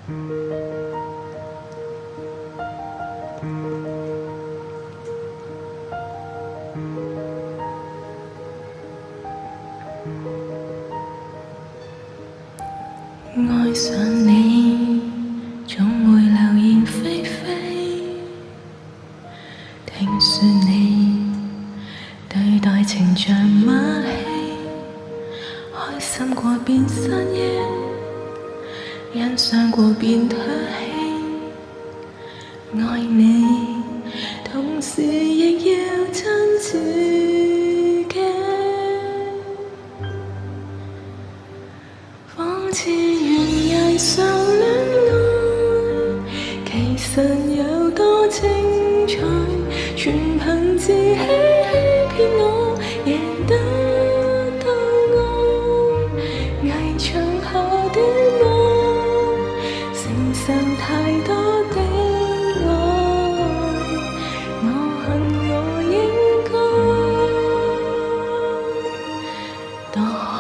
愛上你，總會流言蜚蜚。聽說你對待情像馬戲，開心過便散野，欣賞過便唾棄。愛你，同時亦要親自己。仿似懸崖上戀愛，其實有多精彩，全憑自欺欺騙我，贏得到愛。危牆下的愛，承受太多的愛，我恨我應該躲開。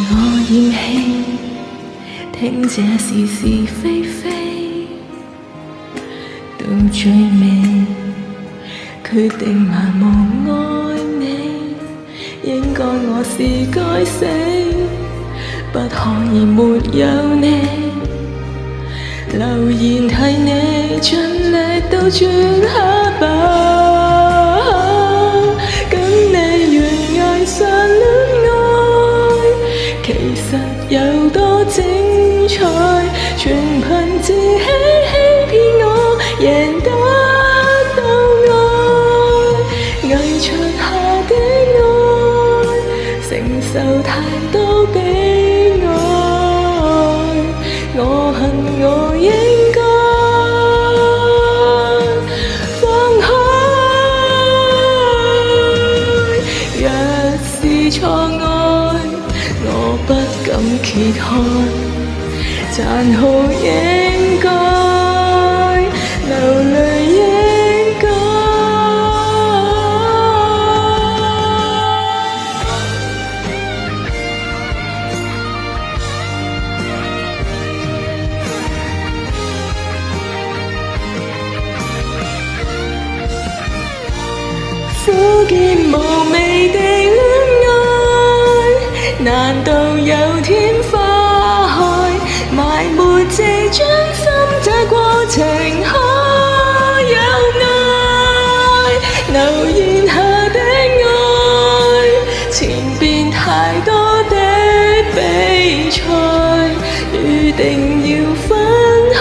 我厭棄聽這是是非非，到最尾決定盲目愛你，應該我是該死，不可以沒有你。留言提你，盡力倒轉下巴，跟你懸崖上戀愛，其實有多精彩，全憑自欺欺騙我，贏得到愛。危牆下的愛，承受太多悲哀，我恨我應該放開。若是錯愛，我不敢揭開，殘酷應該，流淚應該。苦澀無味地戀愛，難道有天花開，埋沒自尊心這過程可有愛？留言下的愛，前邊太多的比賽，預定要分開。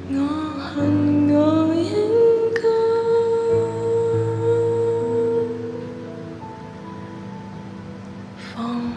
我恨我應該放開。